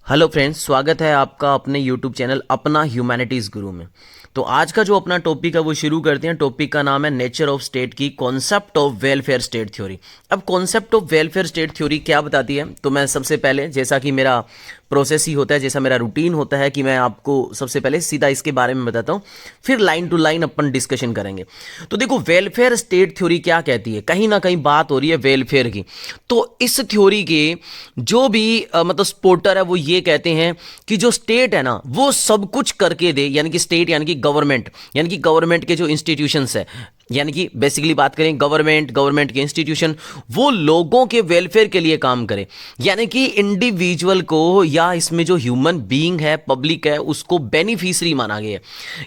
Hello friends, स्वागत है आपका अपने यूट्यूब चैनल अपना ह्यूमैनिटीज़ गुरु में। तो आज का जो अपना टॉपिक है वो शुरू करते हैं। टॉपिक का नाम है नेचर ऑफ स्टेट की concept of welfare state theory. अब concept of welfare state theory क्या बताती है, तो मैं सबसे पहले, जैसा कि मेरा प्रोसेस ही होता है, जैसा मेरा रूटीन होता है कि मैं आपको सबसे पहले सीधा इसके बारे में बताता हूँ, फिर लाइन टू लाइन अपन डिस्कशन करेंगे। तो देखो, वेलफेयर स्टेट थ्योरी क्या कहती है, कहीं ना कहीं बात हो रही है वेलफेयर की। तो इस थ्योरी के जो भी मतलब सपोर्टर है वो ये कहते हैं कि जो स्टेट है ना वो सब कुछ करके दे, यानी कि स्टेट यानी कि गवर्नमेंट, यानी कि गवर्नमेंट के जो इंस्टीट्यूशंस है, यानी कि बेसिकली बात करें गवर्नमेंट के इंस्टीट्यूशन, वो लोगों के वेलफेयर के लिए काम करे। यानी कि इंडिविजुअल को या इसमें जो ह्यूमन बीइंग है, पब्लिक है, उसको बेनिफिशियरी माना गया है।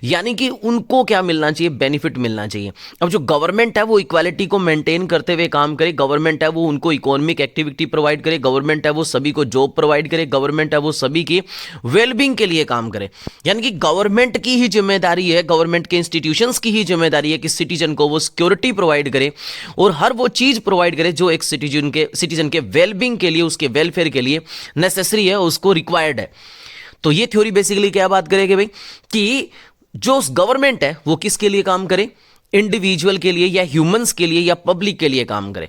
यानी कि उनको क्या मिलना चाहिए, बेनिफिट मिलना चाहिए। अब जो गवर्नमेंट है वो इक्वालिटी को मेंटेन करते हुए काम करे, गवर्नमेंट है वो उनको इकोनॉमिक एक्टिविटी प्रोवाइड करे, गवर्नमेंट है वो सभी को जॉब प्रोवाइड करे, गवर्नमेंट है वो सभी की वेलबींग के लिए काम करे। यानी कि गवर्नमेंट की ही जिम्मेदारी है, गवर्नमेंट के इंस्टीट्यूशंस की ही जिम्मेदारी है कि सिटीजन को वो सिक्योरिटी प्रोवाइड करे और हर वो चीज प्रोवाइड करे जो एक सिटीजन के वेलबींग के लिए, उसके वेलफेयर के लिए नेसेसरी है, उसको रिक्वायर्ड है। तो ये थ्योरी बेसिकली क्या बात करेगी भाई, कि जो गवर्नमेंट है वो किसके लिए काम करे, इंडिविजुअल के लिए या ह्यूमंस के लिए या पब्लिक के लिए काम करे।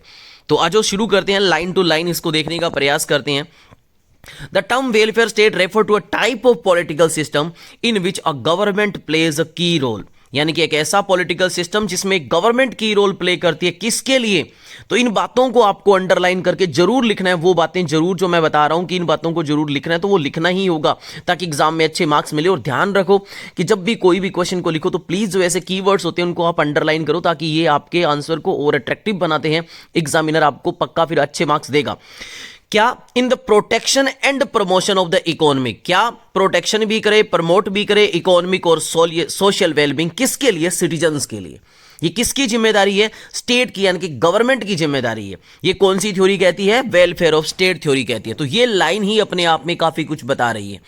तो आज शुरू करते हैं, लाइन टू लाइन इसको देखने का प्रयास करते हैं। The term welfare state refer to a type of political system in which a government plays a key role। यानी कि एक ऐसा पॉलिटिकल सिस्टम जिसमें गवर्नमेंट की रोल प्ले करती है, किसके लिए। तो इन बातों को आपको अंडरलाइन करके जरूर लिखना है, वो बातें जरूर जो मैं बता रहा हूं कि इन बातों को जरूर लिखना है, तो वो लिखना ही होगा ताकि एग्जाम में अच्छे मार्क्स मिले। और ध्यान रखो कि जब भी कोई भी क्वेश्चन को लिखो तो प्लीज जो ऐसे कीवर्ड्स होते हैं उनको आप अंडरलाइन करो, ताकि ये आपके आंसर को और अट्रैक्टिव बनाते हैं। एग्जामिनर आपको पक्का फिर अच्छे मार्क्स देगा। क्या इन the protection and promotion of the economic, क्या प्रोटेक्शन भी करे, प्रमोट भी करे इकोनॉमिक और सोशल वेलबींग, किसके लिए, सिटीजन्स के लिए। ये किसकी जिम्मेदारी है, स्टेट की, यानी कि गवर्नमेंट की जिम्मेदारी है। ये कौन सी थ्योरी कहती है, वेलफेयर ऑफ स्टेट थ्योरी कहती है। तो ये लाइन ही अपने आप में काफी कुछ बता रही है।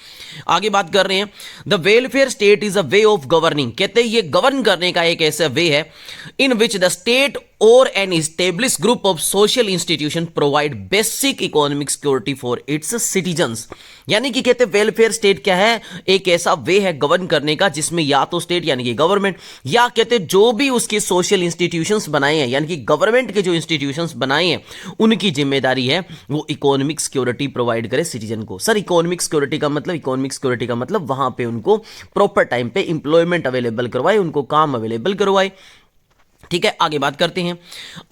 आगे बात कर रहे हैं, the welfare state is a way of governing. कहते हैं ये गवर्न करने का एक ऐसा वे है in which the state or an established group of social institution provide basic economic security for its citizens। यानी कि कहते हैं वेलफेयर स्टेट क्या है, एक ऐसा वे है गवर्न करने का जिसमें या तो स्टेट यानी कि गवर्नमेंट, या कहते हैं जो भी उसके सोशल इंस्टीट्यूशंस बनाए हैं, यानी कि गवर्नमेंट के जो इंस्टीट्यूशंस बनाए हैं उनकी जिम्मेदारी है वो इकोनॉमिक सिक्योरिटी प्रोवाइड करे सिटीजन को। सर, इकोनॉमिक सिक्योरिटी का मतलब वहां पे उनको प्रॉपर टाइम पे इंप्लॉयमेंट अवेलेबल करवाए, उनको काम अवेलेबल करवाए। ठीक है, आगे बात करते हैं।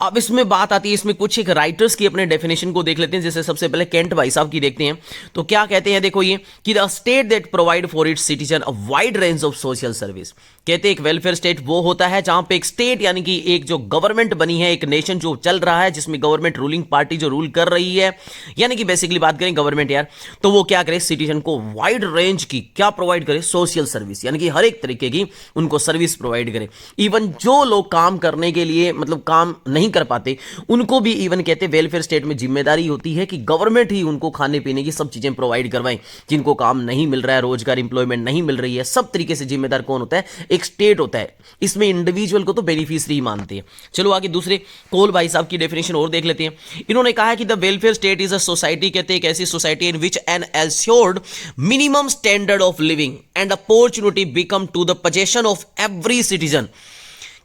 अब इसमें बात आती है, इसमें कुछ एक राइटर्स की अपने डेफिनेशन को देख लेते हैं। जैसे सबसे पहले केंट भाई साहब की देखते हैं, तो क्या कहते हैं, देखो ये कि the state that provide for its citizen a wide range of social service. कहते हैं एक वेलफेयर स्टेट वो होता है जहां पे एक स्टेट यानी कि एक जो गवर्नमेंट बनी है, एक नेशन जो चल रहा है, जिसमें गवर्नमेंट रूलिंग पार्टी जो रूल कर रही है, यानी कि बेसिकली बात करें गवर्नमेंट यार, तो वो क्या करे, सिटीजन को वाइड रेंज की क्या प्रोवाइड करे, सोशल सर्विस, यानी कि हर एक तरीके की उनको सर्विस प्रोवाइड करे। इवन जो लोग काम करने के लिए मतलब काम नहीं कर पाते उनको भी इवन कहते हैं वेलफेयर स्टेट में जिम्मेदारी होती है कि गवर्नमेंट ही उनको खाने पीने की सब चीजें प्रोवाइड करवाएं। जिनको काम नहीं मिल रहा है, रोजगार इंप्लॉयमेंट नहीं मिल रही है, सब तरीके से जिम्मेदार कौन होता है, एक स्टेट होता है। इसमें इंडिविजुअल को तो बेनिफिशियरी मानते हैं। चलो आगे दूसरे कोल भाई साहब की डेफिनेशन और देख लेते हैं। इन्होंने कहा है कि the welfare state is a society, कहते हैं एक ऐसी society in which an assured minimum standard of living and opportunity become to the possession of every citizen.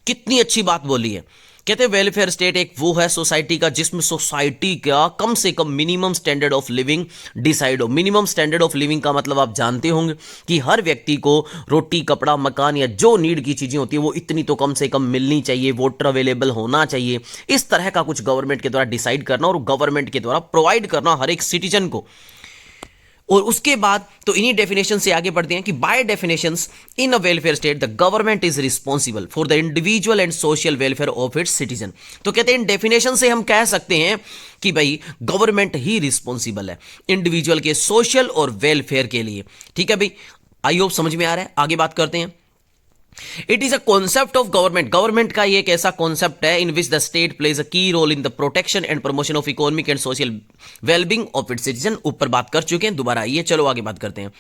कितनी अच्छी बात बोली है। कहते हैं वेलफेयर स्टेट एक वो है सोसाइटी का जिसमें सोसाइटी का कम से कम minimum standard of living decide हो। मिनिमम स्टैंडर्ड ऑफ लिविंग का मतलब आप जानते होंगे कि हर व्यक्ति को रोटी, कपड़ा, मकान या जो नीड की चीजें होती है वो इतनी तो कम से कम मिलनी चाहिए, वाटर अवेलेबल होना चाहिए। इस तरह का कुछ गवर्नमेंट के द्वारा डिसाइड करना और गवर्नमेंट के द्वारा प्रोवाइड करना हर एक सिटीजन को। और उसके बाद तो इन्हीं डेफिनेशन से आगे बढ़ते हैं कि by definitions in a welfare state the government is responsible for the individual and social welfare of its citizen. तो कहते हैं इन डेफिनेशन से हम कह सकते हैं कि भाई गवर्नमेंट ही रिस्पॉन्सिबल है इंडिविजुअल के सोशल और वेलफेयर के लिए। ठीक है भाई, आई होप समझ में आ रहा है। आगे बात करते हैं। It is a concept of government, government का ये एक ऐसा कॉन्सेप्ट है in which the state plays a key role in the protection and promotion of economic and social wellbeing of its citizen. ऊपर बात कर चुके हैं, दोबारा आइए, चलो आगे बात करते हैं।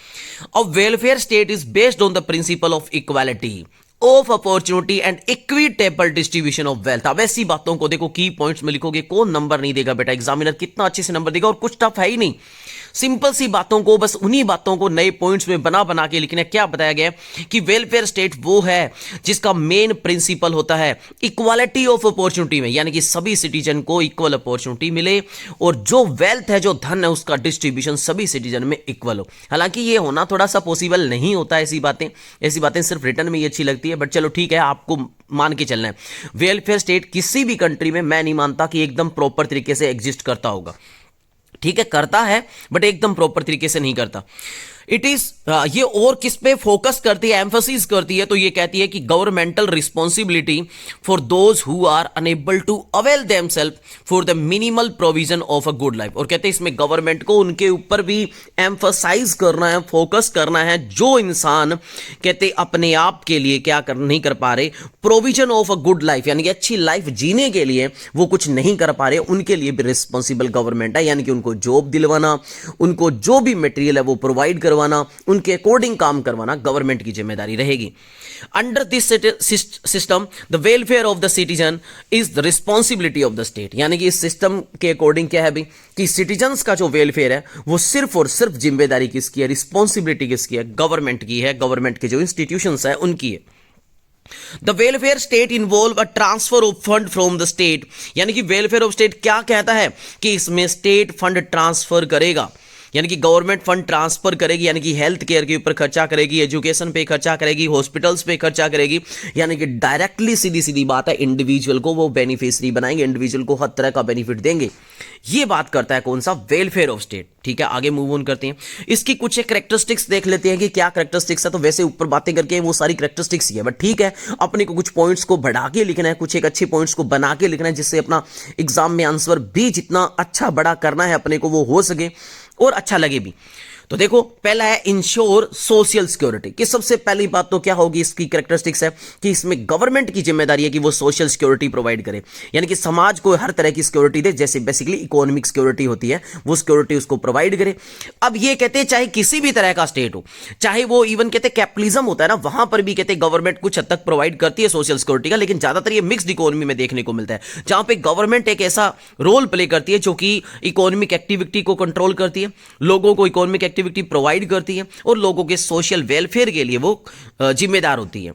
अ welfare state is based on the principle of equality of opportunity and equitable distribution of wealth. अब ऐसी बातों को देखो, की पॉइंट्स में लिखोगे, कौन नंबर नहीं देगा बेटा, एग्जामिनर कितना अच्छे से नंबर देगा, और कुछ टफ है ही नहीं। सिंपल सी बातों को, बस उन्हीं बातों को नए पॉइंट्स में बना बना के लिखना। क्या बताया गया है कि वेलफेयर स्टेट वो है जिसका मेन प्रिंसिपल होता है इक्वालिटी ऑफ अपॉर्चुनिटी में, यानी कि सभी सिटीजन को इक्वल अपॉर्चुनिटी मिले और जो वेल्थ है, जो धन है, उसका डिस्ट्रीब्यूशन सभी सिटीजन में इक्वल हो। हालांकि ये होना थोड़ा सा पॉसिबल नहीं होता, ऐसी बातें सिर्फ रिटर्न में ही अच्छी लगती है, बट चलो ठीक है, आपको मान के चलना है। वेलफेयर स्टेट किसी भी कंट्री में मैं नहीं मानता कि एकदम प्रॉपर तरीके से एग्जिस्ट करता होगा। ठीक है, करता है बट एकदम प्रॉपर तरीके से नहीं करता। इट इज ये और किस पे फोकस करती है, एम्फोसिस करती है, तो ये कहती है कि governmental responsibility for those who are unable to avail themselves for the minimal provision of a good life. और कहते हैं इसमें गवर्नमेंट को उनके ऊपर भी एम्फोसाइज करना है, फोकस करना है, जो इंसान कहते अपने आप के लिए क्या नहीं कर पा रहे, provision of a good life, यानी कि अच्छी लाइफ जीने के लिए वो कुछ नहीं कर पा रहे, उनके लिए भी रिस्पॉन्सिबल गवर्नमेंट है। यानी कि उनको जॉब दिलवाना, उनको जो भी मटेरियल है वो प्रोवाइड करवाना, उनके अकॉर्डिंग काम करवाना गवर्नमेंट की जिम्मेदारी रहेगी। Under this system the welfare of the citizen is the responsibility of the state. यानी कि इस सिस्टम के अकॉर्डिंग क्या है भाई कि सिटीजन्स का जो वेलफेयर है वो सिर्फ और सिर्फ जिम्मेदारी किसकी है, रिस्पॉन्सिबिलिटी किसकी है, गवर्नमेंट की है, गवर्नमेंट के जो इंस्टीट्यूशंस है उनकी है। The welfare state involve a transfer of fund from the state. यानी कि वेलफेयर ऑफ स्टेट क्या कहता है कि इसमें स्टेट फंड ट्रांसफर करेगा, यानी कि गवर्नमेंट फंड ट्रांसफर करेगी, यानी कि हेल्थ केयर के ऊपर खर्चा करेगी, एजुकेशन पे खर्चा करेगी, हॉस्पिटल्स पे खर्चा करेगी, यानी कि डायरेक्टली सीधी सीधी बात है इंडिविजुअल को वो बेनिफिशियरी बनाएंगे, इंडिविजुअल को हर तरह का बेनिफिट देंगे। ये बात करता है कौन सा, वेलफेयर ऑफ स्टेट। ठीक है, आगे मूव ऑन करते हैं, इसकी कुछ एक कैरेक्टरिस्टिक्स देख लेते हैं कि क्या कैरेक्टरिस्टिक्स है। तो वैसे ऊपर बातें करके वो सारी कैरेक्टरिस्टिक्स ही है, बट ठीक है, अपने को कुछ पॉइंट्स को बढ़ा के लिखना है, कुछ एक अच्छे पॉइंट्स को बना के लिखना है, जिससे अपना एग्जाम में आंसर भी जितना अच्छा बड़ा करना है अपने को वो हो सके और अच्छा लगे भी। तो देखो, पहला है इंश्योर सोशल सिक्योरिटी, कि सबसे पहली बात तो क्या होगी, इसकी कैरेक्टरिस्टिक्स है कि इसमें गवर्नमेंट की जिम्मेदारी है कि वो सोशल सिक्योरिटी प्रोवाइड करे, यानी कि समाज को हर तरह की सिक्योरिटी दे, जैसे बेसिकली इकोनॉमिक सिक्योरिटी होती है वो सिक्योरिटी उसको प्रोवाइड करे। अब ये कहते हैं चाहे किसी भी तरह का स्टेट हो, चाहे वो इवन कहते हैं कैपिटलिज्म होता है ना, वहां पर भी कहते हैं गवर्नमेंट कुछ हद तक प्रोवाइड करती है सोशल सिक्योरिटी का, लेकिन ज्यादातर ये मिक्स्ड इकोनॉमी में देखने को मिलता है, जहां पे गवर्नमेंट एक ऐसा रोल प्ले करती है जो कि इकोनॉमिक एक्टिविटी को कंट्रोल करती है, लोगों को इकोनॉमिक एक्टिविटी प्रोवाइड करती है और लोगों के सोशल वेलफेयर के लिए वो जिम्मेदार होती है।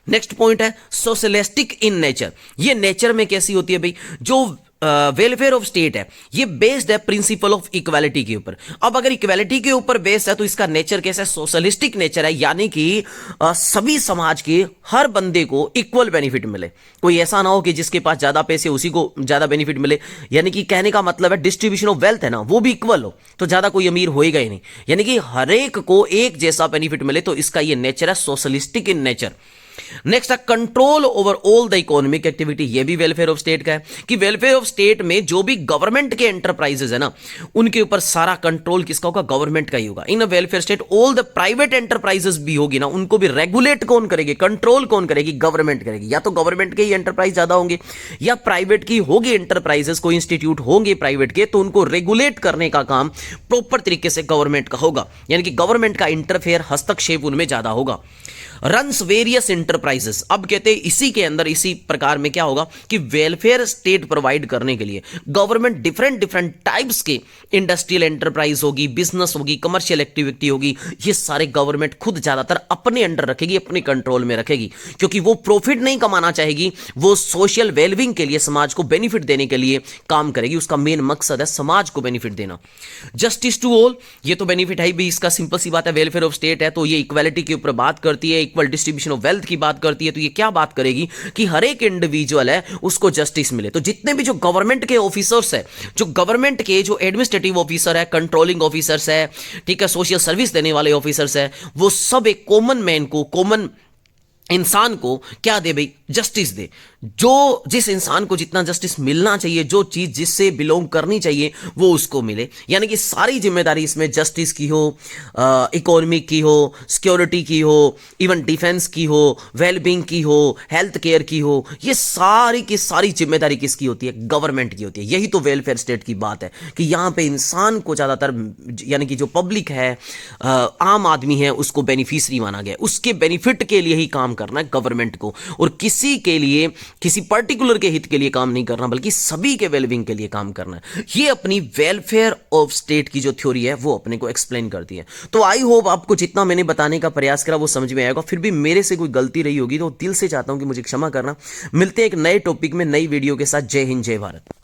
नेक्स्ट पॉइंट है सोशलिस्टिक इन नेचर। ये नेचर में कैसी होती है भाई, जो वेलफेयर ऑफ स्टेट है ये बेस्ड है प्रिंसिपल ऑफ इक्वालिटी के ऊपर। अब अगर इक्वालिटी के ऊपर बेस्ड है तो इसका नेचर कैसा है, सोशलिस्टिक नेचर है, यानी कि सभी समाज के हर बंदे को इक्वल बेनिफिट मिले। कोई ऐसा ना हो कि जिसके पास ज्यादा पैसे उसी को ज्यादा बेनिफिट मिले, यानी कि कहने का मतलब है डिस्ट्रीब्यूशन ऑफ वेल्थ है ना, वो भी इक्वल हो, तो ज्यादा कोई अमीर होएगा ही नहीं, यानी कि हर एक को एक जैसा बेनिफिट मिले। तो इसका ये नेचर है सोशलिस्टिक इन नेचर। नेक्स्ट है control over all the economic activity. ये भी वेलफेयर ऑफ स्टेट का है कि वेलफेयर ऑफ स्टेट में जो भी गवर्नमेंट के एंटरप्राइजेस है ना, उनके ऊपर सारा कंट्रोल किसका होगा, गवर्नमेंट का ही होगा। In a welfare state all the private enterprises भी होगी ना, उनको भी रेगुलेट कौन करेगी, कंट्रोल कौन करेगी, गवर्नमेंट करेगी। या तो गवर्नमेंट के ही एंटरप्राइज ज्यादा होंगे या प्राइवेट की होगी एंटरप्राइजेस, कोई इंस्टीट्यूट होंगे प्राइवेट के, तो उनको रेगुलेट करने का काम प्रॉपर तरीके से गवर्नमेंट का होगा, यानी कि गवर्नमेंट का इंटरफेयर, हस्तक्षेप उनमें ज्यादा होगा। Runs various enterprises. अब कहते हैं इसी के अंदर इसी प्रकार में क्या होगा कि वेलफेयर स्टेट प्रोवाइड करने के लिए गवर्नमेंट डिफरेंट डिफरेंट टाइप्स के इंडस्ट्रियल एंटरप्राइज होगी, बिजनेस होगी, कमर्शियल एक्टिविटी होगी, ये सारे गवर्नमेंट खुद ज्यादातर अपने अंडर रखेगी, अपने कंट्रोल में रखेगी, क्योंकि वो प्रॉफिट नहीं कमाना चाहेगी, वो सोशल वेलबिंग के लिए, समाज को बेनिफिट देने के लिए काम करेगी। उसका मेन मकसद है समाज को बेनिफिट देना। जस्टिस टू ऑल, ये तो बेनिफिट है भी, इसका सिंपल सी बात है, वेलफेयर ऑफ स्टेट है तो ये इक्वालिटी के ऊपर बात करती है, इक्वल डिस्ट्रीब्यूशन ऑफ वेल्थ की बात करती है। तो ये क्या बात करेगी कि हर एक इंडिविजुअल है उसको जस्टिस मिले। तो जितने भी जो गवर्नमेंट के ऑफिसर्स है, जो गवर्नमेंट के जो एडमिनिस्ट्रेटिव ऑफिसर है, कंट्रोलिंग ऑफिसर्स है, ठीक है, सोशल सर्विस देने वाले ऑफिसर्स है, वो सब एक कॉमन मैन को, कॉमन इंसान को क्या दे भाई, जस्टिस दे। जो जिस इंसान को जितना जस्टिस मिलना चाहिए, जो चीज जिससे बिलोंग करनी चाहिए वो उसको मिले, यानी कि सारी जिम्मेदारी इसमें जस्टिस की हो, इकोनॉमिक की हो, सिक्योरिटी की हो, इवन डिफेंस की हो, वेलबींग की हो, हेल्थ केयर की हो, ये सारी की सारी जिम्मेदारी किसकी होती है, गवर्नमेंट की होती है। यही तो वेलफेयर स्टेट की बात है कि यहाँ पे इंसान को ज्यादातर, यानी कि जो पब्लिक है, आम आदमी है, उसको बेनिफिशियरी माना गया, उसके बेनिफिट के लिए ही काम करना है गवर्नमेंट को, और किसी किसी के लिए, किसी पर्टिकुलर के हित के लिए काम नहीं करना, बल्कि सभी के वेलबिंग के लिए काम करना है। ये अपनी वेलफेयर ऑफ स्टेट की जो थ्योरी है वो अपने को एक्सप्लेन करती है। तो आई होप आपको जितना मैंने बताने का प्रयास करा वो समझ में आएगा। फिर भी मेरे से कोई गलती रही होगी तो दिल से चाहता हूं कि मुझे क्षमा करना। मिलते हैं एक नए टॉपिक में, नई वीडियो के साथ। जय हिंद, जय भारत।